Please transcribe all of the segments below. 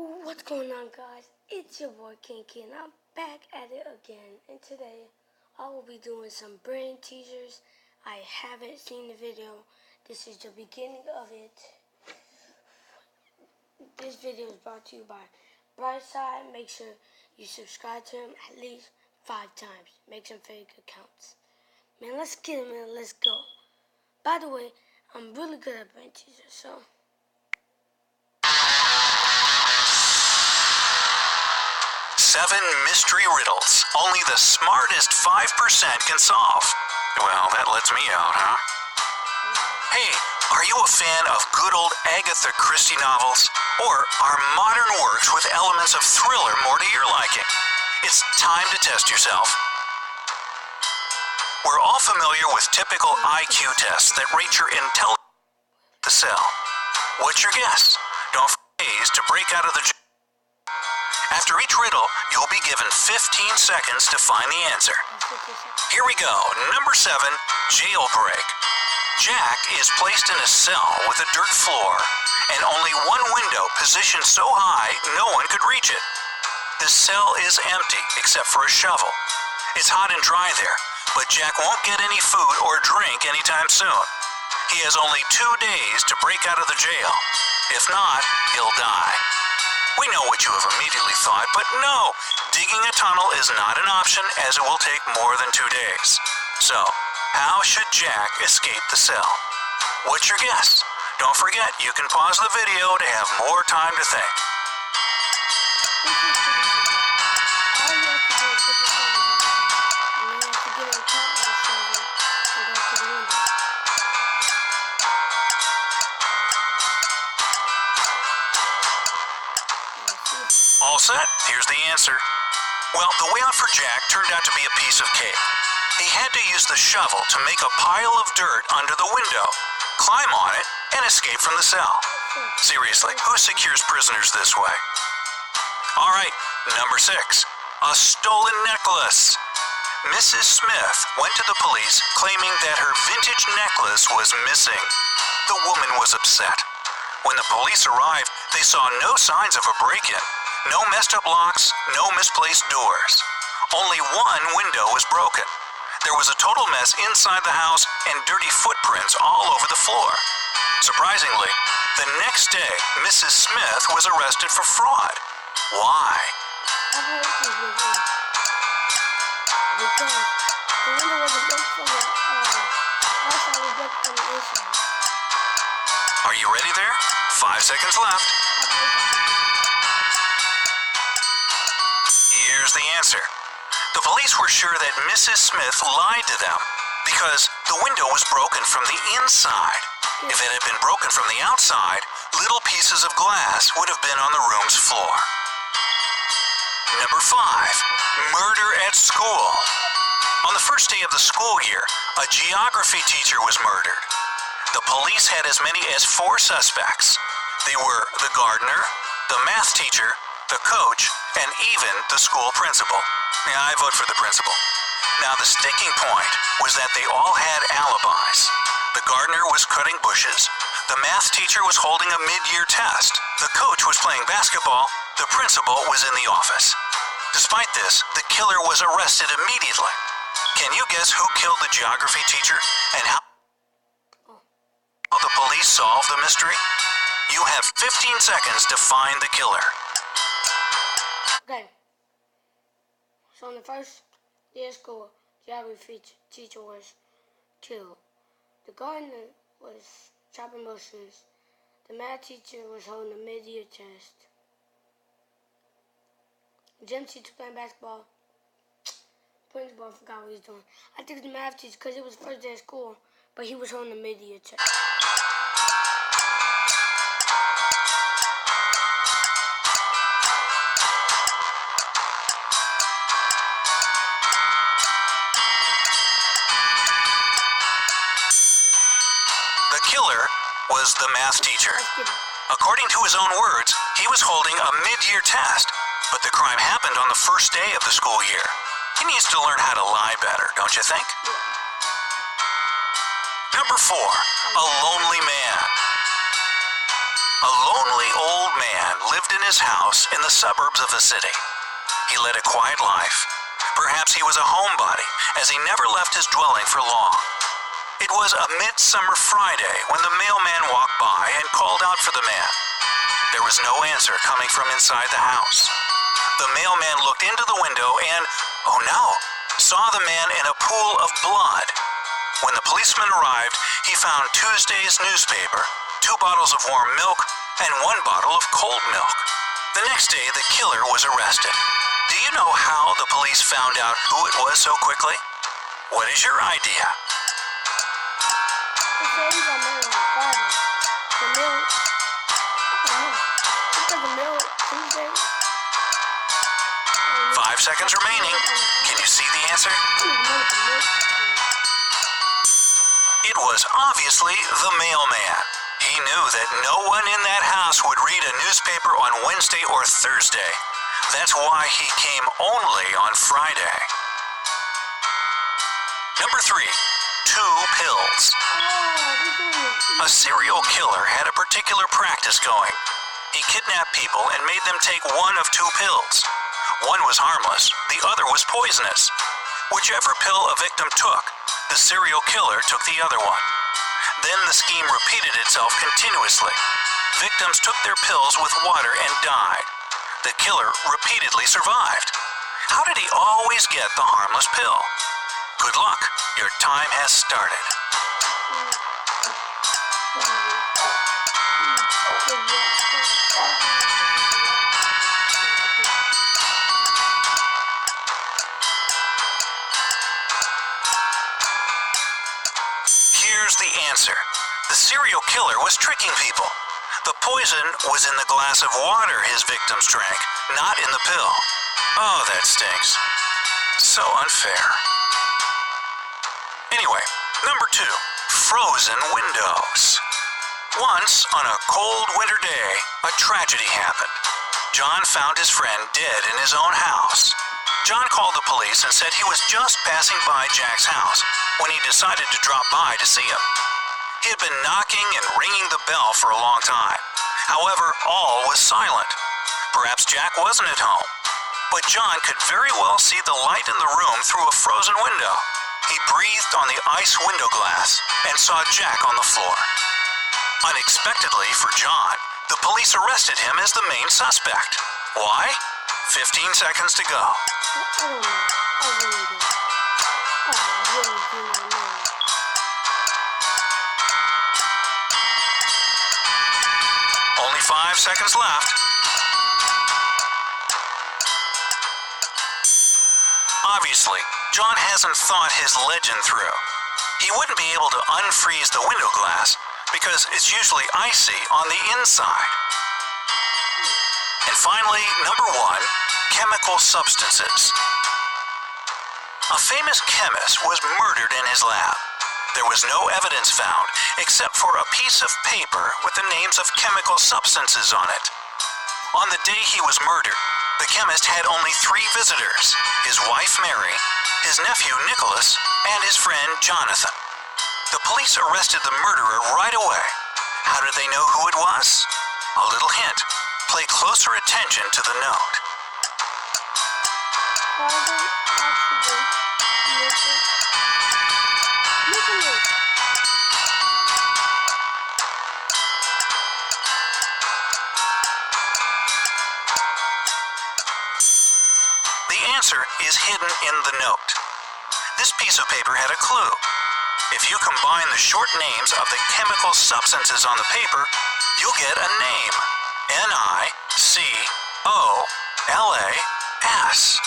What's going on, guys? It's your boy Can, and I'm back at it again. And today I will be doing some brain teasers. I haven't seen the video. This is the beginning of it. This video is brought to you by Brightside. Make sure you subscribe to him at least 5 times. Make some fake accounts. Man, let's get it, man. Let's go. By the way, I'm really good at brain teasers, so... 7 mystery riddles only the smartest 5% can solve. Well, that lets me out, huh? Hey, are you a fan of good old Agatha Christie novels? Or are modern works with elements of thriller more to your liking? It's time to test yourself. We're all familiar with typical IQ tests that rate your intelligence to cell. What's your guess? Don't forget to break out of the... After each riddle, you'll be given 15 seconds to find the answer. Here we go. Number 7, jailbreak. Jack is placed in a cell with a dirt floor and only one window positioned so high no one could reach it. The cell is empty except for a shovel. It's hot and dry there, but Jack won't get any food or drink anytime soon. He has only 2 days to break out of the jail. If not, he'll die. We know what you have immediately thought, but no, digging a tunnel is not an option as it will take more than 2 days. So, how should Jack escape the cell? What's your guess? Don't forget, you can pause the video to have more time to think. All set? Here's the answer. Well, the way out for Jack turned out to be a piece of cake. He had to use the shovel to make a pile of dirt under the window, climb on it, and escape from the cell. Seriously, who secures prisoners this way? All right, number 6, a stolen necklace. Mrs. Smith went to the police claiming that her vintage necklace was missing. The woman was upset. When the police arrived, they saw no signs of a break-in. No messed up locks, no misplaced doors. Only one window was broken. There was a total mess inside the house and dirty footprints all over the floor. Surprisingly, the next day, Mrs. Smith was arrested for fraud. Why? Are you ready there? 5 seconds left. Here's the answer. The police were sure that Mrs. Smith lied to them because the window was broken from the inside. If it had been broken from the outside, little pieces of glass would have been on the room's floor. Number 5, murder at school. On the first day of the school year, a geography teacher was murdered. The police had as many as 4 suspects. They were the gardener, the math teacher, the coach, and even the school principal. Yeah, I vote for the principal. Now, the sticking point was that they all had alibis. The gardener was cutting bushes. The math teacher was holding a mid-year test. The coach was playing basketball. The principal was in the office. Despite this, the killer was arrested immediately. Can you guess who killed the geography teacher and how the police solved the mystery? You have 15 seconds to find the killer. Okay. So on the first day of school, geography teacher was killed. The gardener was chopping bushes. The math teacher was holding a mid-year test. The gym teacher playing basketball. Principal forgot what he was doing. I think it was the math teacher because it was the first day of school, but he was holding a mid-year test. Killer was the math teacher. According to his own words, he was holding a mid-year test, but the crime happened on the first day of the school year. He needs to learn how to lie better, don't you think? Number 4, a lonely man. A lonely old man lived in his house in the suburbs of the city. He led a quiet life. Perhaps he was a homebody, as he never left his dwelling for long. It was a midsummer Friday when the mailman walked by and called out for the man. There was no answer coming from inside the house. The mailman looked into the window and, oh no, saw the man in a pool of blood. When the policeman arrived, he found Tuesday's newspaper, 2 bottles of warm milk, and 1 bottle of cold milk. The next day, the killer was arrested. Do you know how the police found out who it was so quickly? What is your idea? They say he got married on Friday. The milk, I don't know. Because the milk Tuesday. 5 seconds remaining. Can you see the answer? It was obviously the mailman. He knew that no one in that house would read a newspaper on Wednesday or Thursday. That's why he came only on Friday. Number 3, 2 pills. A serial killer had a particular practice going. He kidnapped people and made them take 1 of 2 pills. One was harmless, the other was poisonous. Whichever pill a victim took, the serial killer took the other one. Then the scheme repeated itself continuously. Victims took their pills with water and died. The killer repeatedly survived. How did he always get the harmless pill? Good luck, your time has started. Here's the answer. The serial killer was tricking people. The poison was in the glass of water his victims drank, not in the pill. Oh, that stinks. So unfair. Anyway, number 2, frozen windows. Once, on a cold winter day, a tragedy happened. John found his friend dead in his own house. John called the police and said he was just passing by Jack's house when he decided to drop by to see him. He had been knocking and ringing the bell for a long time. However, all was silent. Perhaps Jack wasn't at home. But John could very well see the light in the room through a frozen window. He breathed on the ice window glass and saw Jack on the floor. Unexpectedly for John, the police arrested him as the main suspect. Why? 15 seconds to go. I don't know. I really do. I really do not know. Only 5 seconds left. Obviously, John hasn't thought his legend through. He wouldn't be able to unfreeze the window glass because it's usually icy on the inside. And finally, number 1, chemical substances. A famous chemist was murdered in his lab. There was no evidence found except for a piece of paper with the names of chemical substances on it. On the day he was murdered, the chemist had only 3 visitors: his wife Mary, his nephew Nicholas, and his friend Jonathan. The police arrested the murderer right away. How did they know who it was? A little hint. Pay closer attention to the note. The answer is hidden in the note. This piece of paper had a clue. If you combine the short names of the chemical substances on the paper, you'll get a name. Nicholas.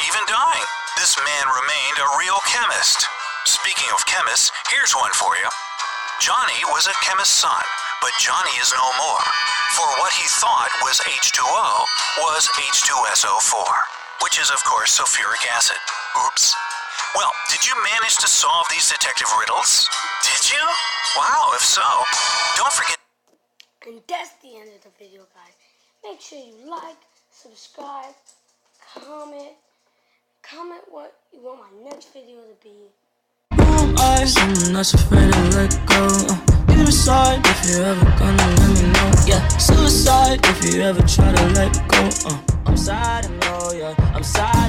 Even dying, this man remained a real chemist. Speaking of chemists, here's one for you. Johnny was a chemist's son, but Johnny is no more. For what he thought was H2O was H2SO4, which is, of course, sulfuric acid. Oops. Well, did you manage to solve these detective riddles? Did you? Wow, if so, don't forget. And that's the end of the video, guys. Make sure you like, subscribe, comment what you want my next video to be. I'm not afraid to let go. You decide if you're ever gonna let me know. Yeah. Suicide if you ever try to let go. I'm sad, I know, yeah. I'm sad.